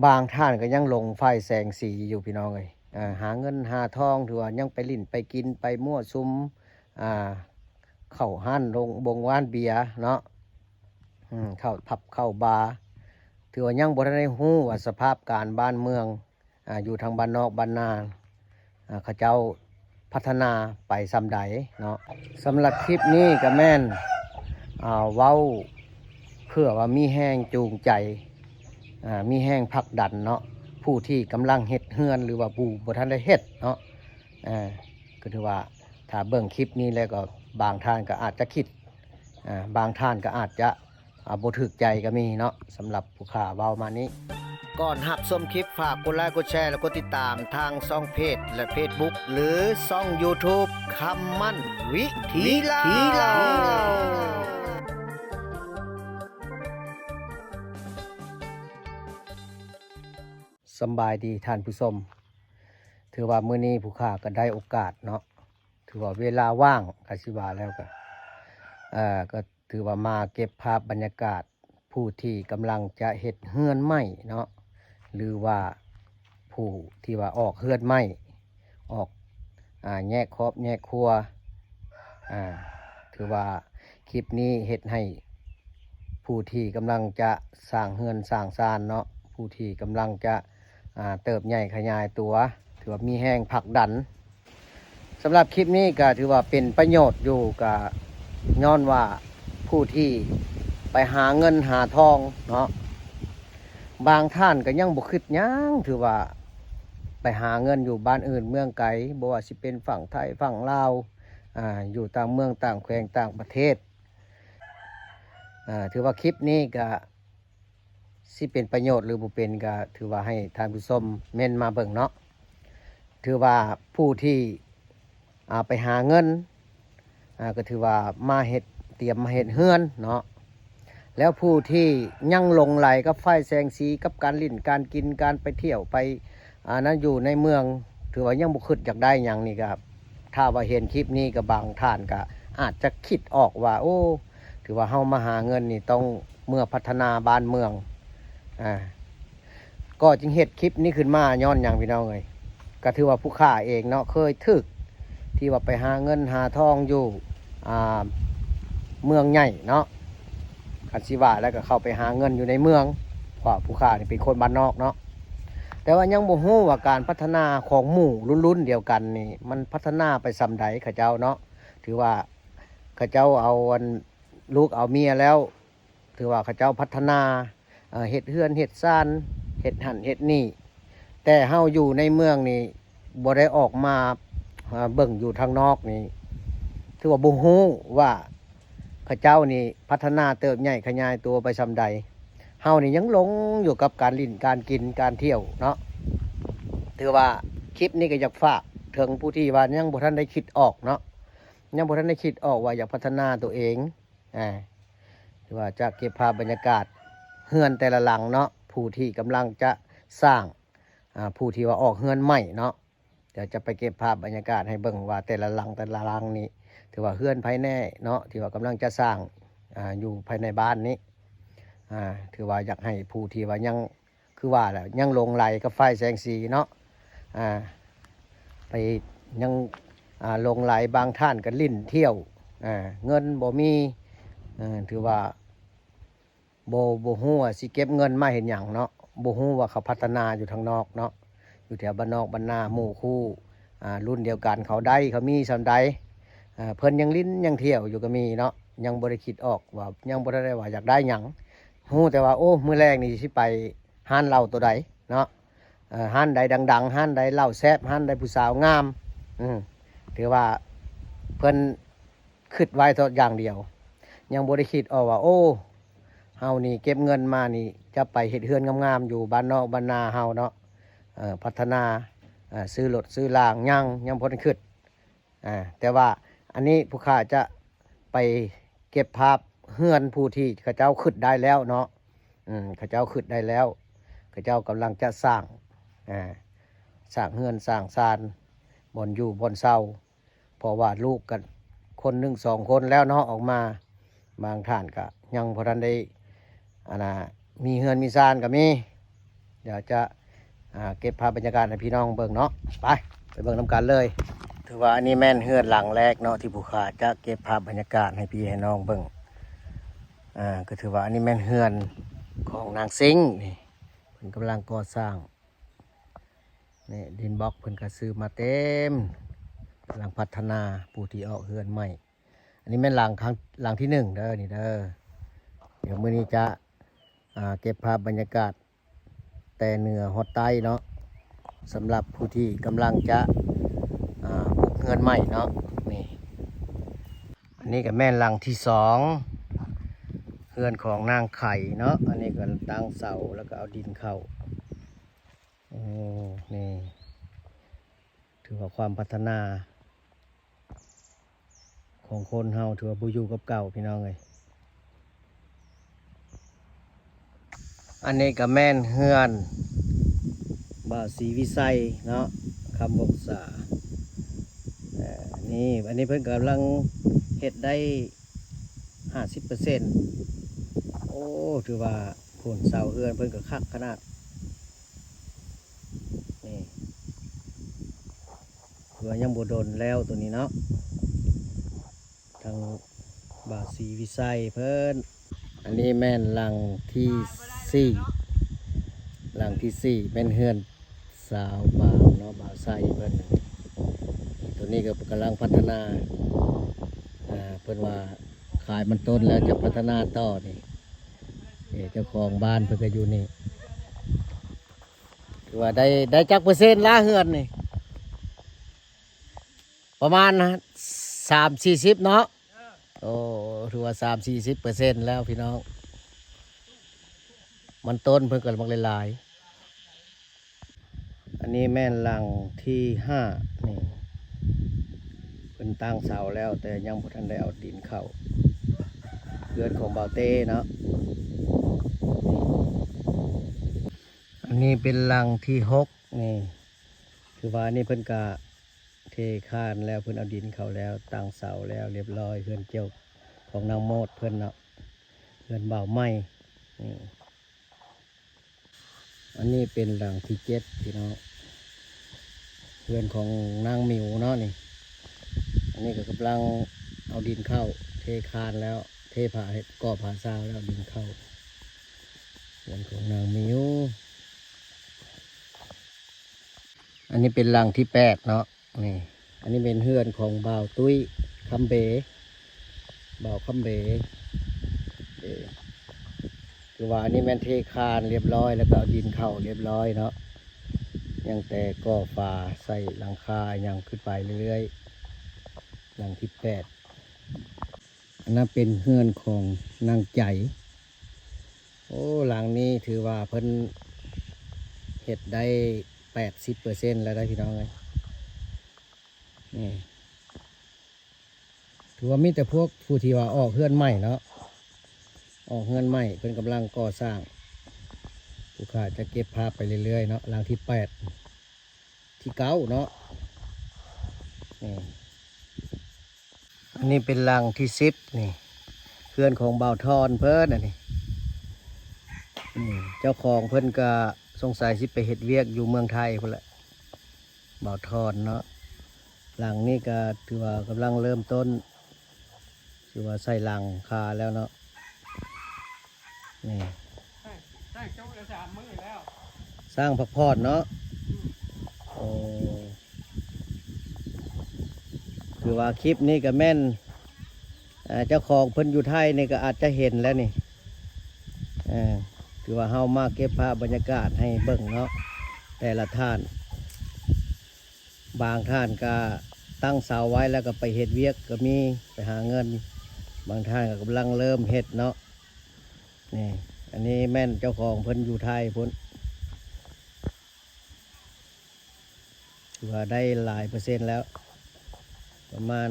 บางท่านก็ยังลงไฟแสงสีอยู่พี่น้องเลยหาเงินหาทองถือว่ายังไปลิ้นไปกินไปมั่วซุมอ่าเข้าห้านลงบงว่านเบียร์เนาะเข้าผับเข้าบาร์ถือว่ายังบ่ทันได้ฮู้ว่าสภาพการบ้านเมืองอยู่ทางบ้านนอกบ้านนาเขาเจ้าพัฒนาไปซำใดเนาะสำหรับคลิปนี้ก็แม่นเว้าเพื่อว่ามีแห้งจูงใจมีแห้งผลักดันเนาะผู้ที่กำลังเฮ็ดเฮือนหรือว่าผู้บ่ทันได้เฮ็ดเนาะก็ถือว่าถ้าเบิ่งคลิปนี้แล้วก็บางท่านก็อาจจะคิดบางท่านก็อาจจะบ่ถูกใจก็มีเนาะสำหรับผู้ข่าเว้ามานี้ก่อนหับชมคลิปฝากกดไลค์กดแชร์และกดติดตามทางช่องเพจและ Facebook หรือช่อง YouTube คำมั่นวิถีลาวสำบายดีท่านผู้ชมถือว่ามื้อนี้ผู้ข่าก็ได้โอกาสเนาะถือว่าเวลาว่างก็สิว่าแล้วก็ถือว่ามาเก็บภาพบรรยากาศผู้ที่กำลังจะเฮ็ดเฮือนใหม่เนาะหรือว่าผู้ที่ว่าออกเฮือนใหม่ออกแยกครอบแยกครัวถือว่าคลิปนี้เฮ็ดให้ผู้ที่กำลังจะสร้างเฮือนสร้างศาลเนาะผู้ที่กำลังจะเติบใหญ่ขยายตัวถือว่ามีแห้งผลักดันสำหรับคลิปนี้ก็ถือว่าเป็นประโยชน์อยู่กับย้อนว่าผู้ที่ไปหาเงินหาทองเนาะบางท่านก็ยังบ่คิดหยังถือว่าไปหาเงินอยู่บ้านอื่นเมืองไกลบ่ว่าสิเป็นฝั่งไทยฝั่งลาวอยู่ต่างเมืองต่างแขวงต่างประเทศถือว่าคลิปนี้ก็สิเป็นประโยชน์หรือบ่เป็นก็ถือว่าให้ท่านผู้ชมเม่นมาเบิ่งเนาะถือว่าผู้ที่ไปหาเงินก็ถือว่ามาเฮ็ดเตรียมมาเฮ็ดเฮือนเนาะแล้วผู้ที่ยังหลงไหลกับไฟแสงสีกับการลิ้นการกินการไปเที่ยวไปนั้นอยู่ในเมืองถือว่ายังบ่คิดอยากได้หยังนี่ครับถ้าว่าเห็นคลิปนี้ก็บางท่านก็อาจจะคิดออกว่าโอ้ถือว่าเฮามาหาเงินนี่ต้องเมื่อพัฒนาบ้านเมืองก็จึงเฮ็ดคลิปนี้ขึ้นมาย้อนหยังพี่น้องเอ้ยก็ถือว่าผู้ค้าเองเนาะเคยถึกที่ว่าไปหาเงินหาทองอยู่เมืองใหญ่เนาะคันสิว่าแล้วก็เข้าไปหาเงินอยู่ในเมืองเพราะผู้ค้านี่เป็นคนบ้านนอกเนาะแต่ว่ายังบ่ฮู้ว่าการพัฒนาของหมู่รุ่นเดียวกันนี่มันพัฒนาไปส่ำใดเขาเจ้าเนาะถือว่าเขาเจ้าเอาลูกเอาเมียแล้วถือว่าเขาเจ้าพัฒนาเฮ็ดเฮือนเฮ็ดซ่านเฮ็ดหั่นเฮ็ดนี่แต่เฮาอยู่ในเมืองนี่บ่ได้ออกมาเบิ่งอยู่ทางนอกนี่ถือว่าบ่ฮู้ว่าเขาเจ้านี่พัฒนาเติบใหญ่ขยายตัวไปส่ำใดเฮานี่ยังหลงอยู่กับการลิ้นการกินการเที่ยวเนาะถือว่าคลิปนี้ก็อยากฝากถึงผู้ที่ว่ายังบ่ทันได้คิดออกเนาะยังบ่ทันได้คิดออกว่าอยากพัฒนาตัวเองถือว่าจะเก็บภาพบรรยากาศเฮือนแต่ละหลังเนาะผู้ที่กำลังจะสร้างผู้ที่ว่าออกเฮือนใหม่เนาะเดี๋ยวจะไปเก็บภาพบรรยากาศให้เบิ่งว่าแต่ละหลังนี้ถือว่าเฮือนภายในเนาะที่ว่ากำลังจะสร้างอยู่ภายในบ้านนี้ถือว่าอยากให้ผู้ที่ว่ายังคือว่าแหละยังลงไหลกับไฟแสงสีเนาะไปยังลงไหลบางท่านก็ลิ้นเที่ยวเงินบ่มีถือว่าบ่ฮู้ว่าสิเก็บเงินมาเห็นหยังเนาะบ่ฮู้ว่าเขาพัฒนาอยู่ทางนอกเนาะอยู่แถวบ้านนอกบ้านนาหมู่คู่รุ่นเดียวกันเขาได้เขามีส่ำใดเพิ่นยังลิ้นยังเที่ยวอยู่ก็มีเนาะยังบ่ได้คิดออกว่ายังบ่ได้ว่าอยากได้หยังฮู้แต่ว่าโอ้มื้อแรกนี่สิไปห้านเหล้าตัวใดเนาะห้านใดดังๆห้านใดเหล้าแซ่บห้านใดผู้สาวงามถือว่าเพิ่นคิดไว้เท่าอย่างเดียวยังบ่ได้คิดออกว่าโอ้เฮานี่เก็บเงินมานี่จะไปเฮ็ดเฮือนงามๆอยู่บ้านนอกบ้านนาเฮาเนาะพัฒนาซื้อรถซื้อรางยังบ่ได้คิดแต่ว่าอันนี้ผู้ข้าจะไปเก็บภาพเฮือนผู้ที่เขาเจ้าคิดได้แล้วเนาะเขาเจ้าคิดได้แล้วเขาเจ้ากำลังจะสร้างเฮือนสร้างศาลบ่อนอยู่บ่อนเศร้าเพราะว่าลูกกันคนหนึ่งสองคนแล้วเนาะออกมาบางท่านก็ยังพอทันได้มีเฮือนมีศาลก็มี เดี๋ยวจะเก็บภาพบรรยากาศให้พี่น้องเบิ่งเนาะไปเบิ่งน้ำกันเลยถือว่าอันนี้แม่นเฮือนหลังแรกเนาะที่ผู้ขาจะเก็บภาพบรรยากาศให้พี่ให้น้องเบิ่งก็ถือว่าอันนี้แม่นเฮือนของนางซิงนี่เพิ่นกำลังก่อสร้างนี่ดินบล็อกเพิ่นก็ซื้อมาเต็มกำลังพัฒนาปูที่ออกเฮือนใหม่อันนี้แม่นหลังที่1เด้อนี่เด้อเดี๋ยวมื้อนี้จะเก็บภาพบรรยากาศแต่เหนือฮอดใต้เนาะสำหรับผู้ที่กำลังจะปลูกเฮือนใหม่เนาะนี่อันนี้ก็แม่นหลังที่2เฮือนของนางไข่เนาะอันนี้ก็ตั้งเสาแล้วก็เอาดินเข้านี่ถือว่าความพัฒนาของคนเฮาถือว่าบ่อยู่กับเก่าพี่น้องเอ้ยอันนี้ก็แม่นเฮือนบ่าวศรีวิไสเนาะคำวงศานี่อันนี้เพิ่นกำลังเฮ็ดได้ 50% โอ้ถือว่าผลเสาเฮือนเพิ่นก็คักขนาดนี่ถือว่ายังบ่โดนแล้วตัวนี้เนาะทางบ่าวศรีวิไสเพิ่นอันนี้แม่นหลังที่4หลังที่4เป็นเฮือนสาวบ่าวเนาะบ่าวไสเพิ่นตัวนี้ก็กำลังพัฒนาเพิ่นว่าขายมันต้นแล้วจะพัฒนาต่อนี่เจ้าของบ้านเพิ่นก็อยู่นี่ถือว่าได้จักเปอร์เซ็นต์ละเฮือนนี่ประมาณ3-40เนาะโอ้ถือว่า3-40%แล้วพี่น้องมันต้นเพิ่นก็มักหลายๆอันนี้แม่นหลังที่5นี่เพิ่นตั้งเสาแล้วแต่ยังบ่ทันได้เอาดินเข้าเรือนของบ่าวเต้เนาะอันนี้เป็นหลังที่6นี่คือว่านี่เพิ่นก็เทคานแล้วเพิ่นเอาดินเข้าแล้วตั้งเสาแล้วเรียบร้อยเรือนเจียวของนางโมดเพิ่นเนาะเรือนบ่าวไม้นี่อันนี้เป็นหลังที่7พี่น้องเรือนของนางหมิวเนาะนี่อันนี้ก็กำลังเอาดินเข้าเทคานแล้วเทผาก่อผาซาวแล้วดินเข้าเรือนของนางหมิวอันนี้เป็นหลังที่8เนาะนี่อันนี้เป็นเฮือนของบ่าวตุ้ยคำเบบ่าวคำเบคือว่าอันนี้แม่นเทคานเรียบร้อยแล้วก็เอาดินเข้าเรียบร้อยเนาะยังแต่ก่อฝาใส่หลังคายังขึ้นไปเรื่อยๆหลังที่8อันนั้นเป็นเฮือนของนางใจโอ้หลังนี้ถือว่าเพิ่นเฮ็ดได้ 80% แล้วได้พี่น้องเลยนี่ถือว่ามีแต่พวกผู้ที่ว่าออกเฮือนใหม่เนาะออกเฮือนใหม่เพิ่นกำลังก่อสร้างผู้ขาจะเก็บภาพไปเรื่อยๆเนาะหลังที่8ที่9เนาะนี่อันนี้เป็นหลังที่10นี่เฮือนของบ่าวทอนเพิ่นอันนี้เจ้าของเพิ่นก็สงสัยสิไปเฮ็ดเวียกอยู่เมืองไทยพุ่นแหละบ่าวทอนเนาะหลังนี้ก็ถือว่ากำลังเริ่มต้นถือว่าใส่หลังคาแล้วเนาะนี่สร้างจบแล้ว3 มื้อแล้วสร้างพักผ่อนเนาะโอ้คือว่าคลิปนี้ก็แม่นเจ้าของเพิ่นอยู่ไทยนี่ก็อาจจะเห็นแล้วนี่คือว่าเฮามาเก็บภาพบรรยากาศให้เบิ่งเนาะแต่ละท่านบางท่านก็ตั้งเสาไว้แล้วก็ไปเฮ็ดเวียกก็มีไปหาเงินบางท่านก็กำลังเริ่มเฮ็ดเนาะนี่อันนี้แม่นเจ้าของเพิ่นอยู่ไทยพุ่นถือว่าได้หลายเปอร์เซ็นต์แล้วประมาณ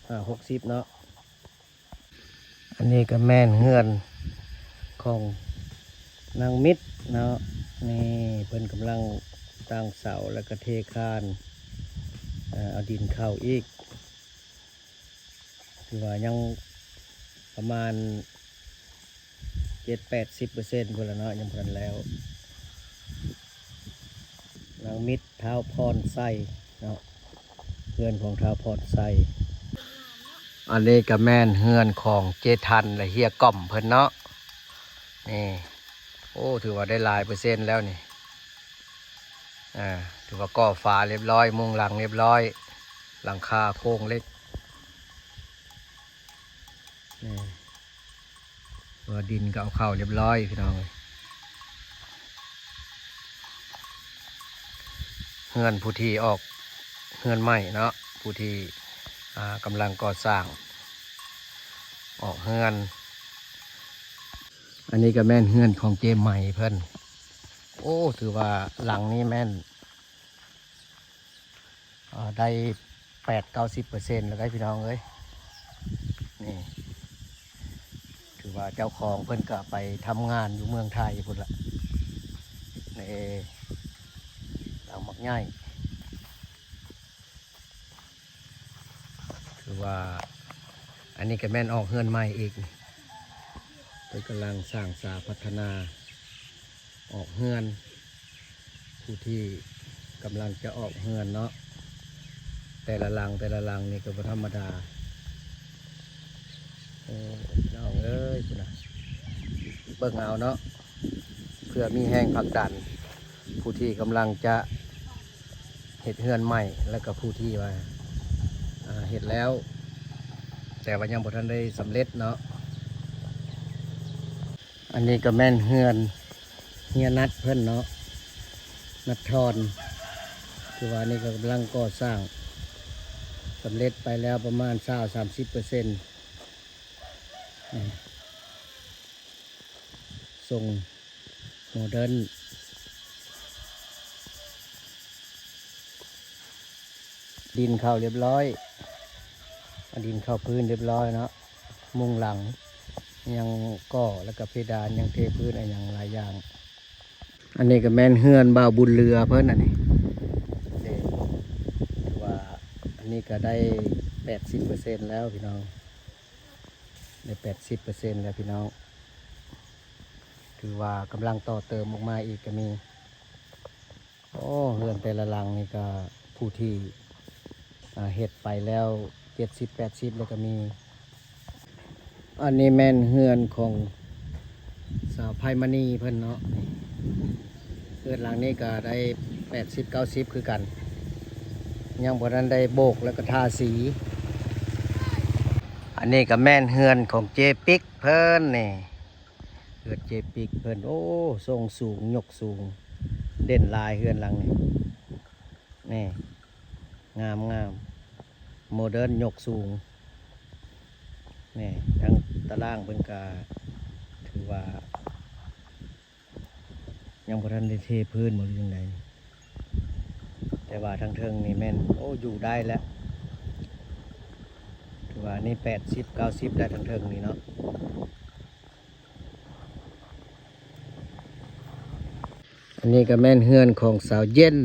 60เนาะอันนี้ก็แม่นเฮือนของนางมิตรเนาะนี่เพิ่นกำลังตั้งเสาแล้วก็เทคานเอาดินเข้าอีกคือว่ายังประมาณ70-80%พุ่นละเนาะยังพันแล้ว มิตรเท้าพรไส้เนาะเฮือนของเท้าพรไส้อันนี้ก็แม่นเฮือนของเจทันและเฮียก่อมเพิ่นเนาะนี่โอ้ถือว่าได้หลายเปอร์เซ็นต์แล้วนี่ถือว่าก่อฝาเรียบร้อยมุงหลังเรียบร้อยหลังคาโค้งเล็กนี่ตัวดินก็เอาเข้าเรียบร้อยพี่น้องเฮือนผู้ที่ออกเฮือนใหม่เนาะผู้ที่กำลังก่อสร้างออกเฮือนอันนี้ก็แม่นเฮือนของเจมใหม่เพิ่นโอ้ถือว่าหลังนี้แม่นได้80-90%แล้วได้พี่น้องเอ้ยนี่ถือว่าเจ้าของเพิ่นก็ไปทำงานอยู่เมืองไทยพุ่นละนี่หลังมักง่ายถือว่าอันนี้ก็แม่นออกเฮือนใหม่อีกเพิ่นกำลังสร้างสาพัฒนาออกเฮือนผู้ที่กำลังจะออกเฮือนเนาะแต่ละหลังนี่ก็บ่ธรรมดาน้องเอ้ยพุ่นน่ะเบิ่งเอาเนาะเพื่อมีแห้งผลักดันผู้ที่กำลังจะเฮ็ดเฮือนใหม่แล้วก็ผู้ที่ว่าเฮ็ดแล้วแต่ว่ายังบ่ทันได้สำเร็จเนาะอันนี้ก็แม่นเฮือนเฮียนัดเพิ่นเนาะนัดทอนคือว่านี่ก็กำลังก่อสร้างสำเร็จไปแล้วประมาณ20-30%ทรงโมเดิร์นดินเข้าเรียบร้อยดินเข้าพื้นเรียบร้อยเนาะมุงหลังยังก่อแล้วก็เพดานยังเทพื้นอะไรอย่างหลายอย่างอันนี้ก็แม่นเฮือนบ่าวบุญเรือเพิ่นอันนี้ว่าอันนี้ก็ได้80%แล้วพี่น้องได้80%แล้วพี่น้องคือว่ากำลังต่อเติมออกมาอีกก็มีโอ้เฮือนแต่ละหลังนี่ก็ผู้ที่เฮ็ดไปแล้ว70-80แล้วก็มีอันนี้แม่นเฮือนของสาวไพมณีเพิ่นเนาะเฮือนหลังนี้ก็ได้80-90คือกันยังบ่ทันได้โบกแล้วก็ทาสีอันนี้ก็แม่นเฮือนของเจปิกเพิ่นนี่เฮือนเจปิกเพิ่นโอ้ทรงสูงยกสูงเด่นลายเฮือนหลังนี้นี่งามโมเดิร์นยกสูงนี่ทั้งตารางเพิ่นก็ถือว่ายังบ่ทันได้เทพื้นหมดยังไงแต่ว่าทั้งเทิงนี่แม่นโอ้อยู่ได้แล้วถือว่านี่80-90ได้ทั้งเทิงนี่เนาะอันนี้ก็แม่นเฮือนของสาวเย็น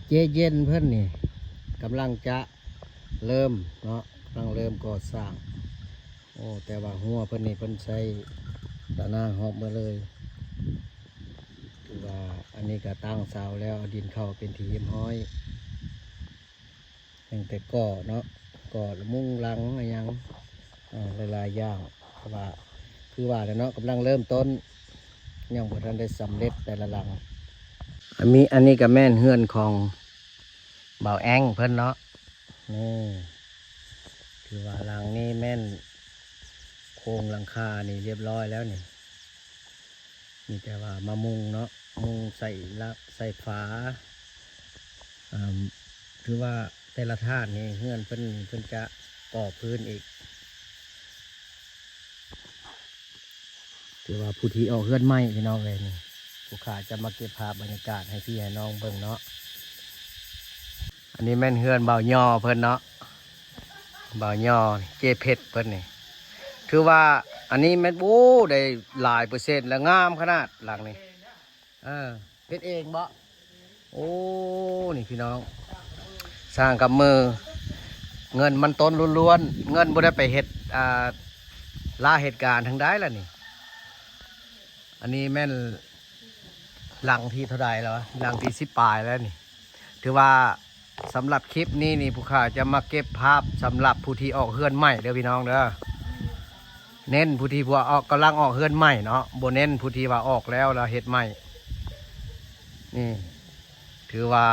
เจเย็นเพิ่นนี่กำลังจะเริ่มเนาะกำลังเริ่มก่อสร้างโอ้แต่ว่าหัวเพิ่นนี่เพิ่นใช้ตะหน้าหอบมาเลยคือว่าอันนี้ก็ตั้งเสาแล้วเอาดินเข้าเป็นทีมห้อยยังแต่ก่อเนาะก่อมุ้งหลังอะไรยังหลายๆอย่างว่าคือว่าเนาะกำลังเริ่มต้นยังบ่ทันได้สำเร็จแต่ละหลังอันนี้ก็แม่นเฮือนของบ่าวแองเพิ่นเนาะนี่คือว่าหลังนี้แม่นโครงหลังคานี่เรียบร้อยแล้วนี่มีแต่ว่ามามุงเนาะมุงใส่ฝาคือว่าแต่ละธาตุนี่เฮือนเพิ่นจะก่อพื้นอีกถือว่าผู้ที่ออกเฮือนใหม่พี่น้องเลยนี่ผู้ขาจะมาเก็บภาพบรรยากาศให้พี่ให้น้องเบิ่งเนาะอันนี้แม่นเฮือนบ่าวย่อเพิ่นเนาะบ่าวย่อเจเพชรเพิ่นนี่ถือว่าอันนี้แม่นโอ้ได้หลายเปอร์เซ็นต์แล้วงามขนาดหลังนี้เพชรเองบ่โอ้นี่พี่น้องสร้างกับมือเงินมันต้นล้วนๆเงินบ่ได้ไปเฮ็ดลาเหตุการณ์ทั้งได้ล่ะนี่อันนี้แม่น หลังที่เท่าใดแล้ววะหลังที่10 ปลายแล้วนี่ถือว่าสำหรับคลิปนี้นี่ผู้ข่าจะมาเก็บภาพสำหรับผู้ที่ออกเฮือนใหม่เด้อพี่น้องเด้อเน้นผู้ที่ว่าออกกำลังออกเฮือนใหม่เนาะบ่เน้นผู้ที่ว่าออกแล้วเฮ็ดใหม่นี่ถือว่า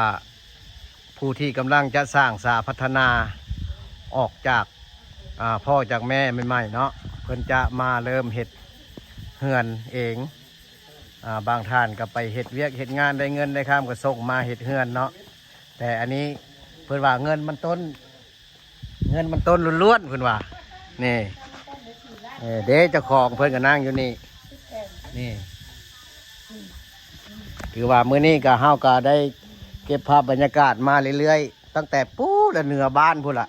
ผู้ที่กำลังจะสร้างสาพัฒนาออกจากพ่อจากแม่ใหม่ๆเนาะเพิ่นจะมาเริ่มเฮ็ดเฮือนเองบางท่านก็ไปเฮ็ดเวียกเฮ็ดงานได้เงินได้ข้ามก็ส่งมาเฮ็ดเฮือนเนาะแต่อันนี้เพิ่นว่าเงินมันต้นล้วนๆเพิ่นว่านี่เด้เจ้าของเพิ่นก็นั่งอยู่นี่นี่ถือว่ามื้อนี้ก็เฮาก็ได้เก็บภาพบรรยากาศมาเรื่อยๆตั้งแต่ปูและเหนือบ้านพุ่นล่ะ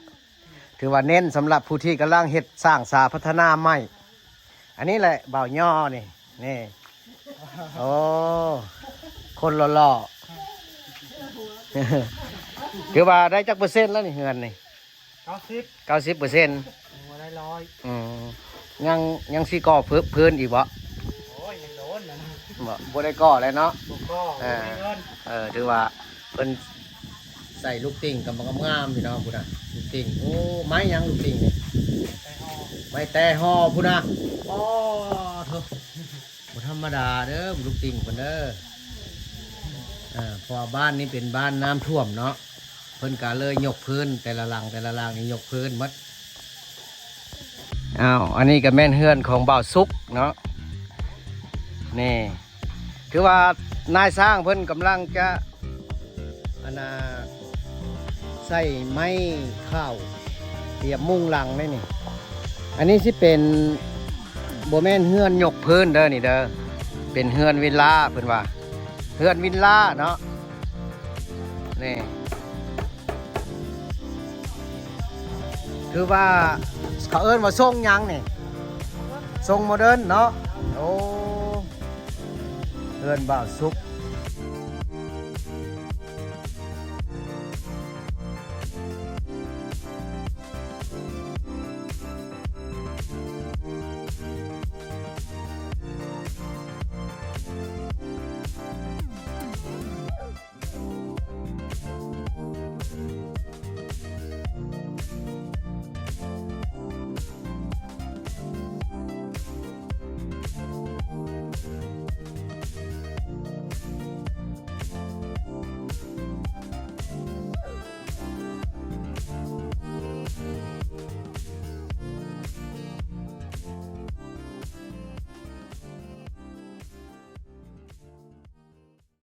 ถือว่าเน้นสำหรับผู้ที่กำลังเฮ็ดสร้างสาพัฒนาใหม่อันนี้แหละบ่าวย่อนี่โอ้คนหล่อๆถือว่าได้จักเปอร์เซ็นต์แล้วนี่เงินนี่90%ได้ยังสิก่อพื้นอีกบ่โอ้ยยังโดนนะบ่ได้ก่อเลยเนาะก็ถือว่าเพิ่นใส่ลูกติ่งกับงามๆพี่น้องพุ่นน่ะลูกติ่งโอ้ไม้ยังลูกติ่งนี่ไม้แต่ห่อพุ่นน่ะอ๋อเถอะบ่ธรรมดาเด้อลูกติ่งเพิ่นเด้อเพราะบ้านนี้เป็นบ้านน้ำท่วมเนาะเพิ่นก็เลยยกพื้นแต่ละหลังนี่ยกพื้นหมดอันนี้ก็แม่นเฮือนของบ่าวสุกเนาะนี่คือว่านายสร้างเพิ่นกำลังจะใส่ไม้ข้าวเตรียมมุงหลังได้นี่อันนี้สิเป็นโบแม่นเฮือนยกพื้นเด้อนี่เด้อเป็นเฮือนวิลล่าเพิ่นว่าเฮือนวิลล่าเนาะนี่คือว่าเขาเอิ้นว่าทรงยังนี่ทรงโมเดิร์นเนาะโอ้เฮือนบ่าวสุก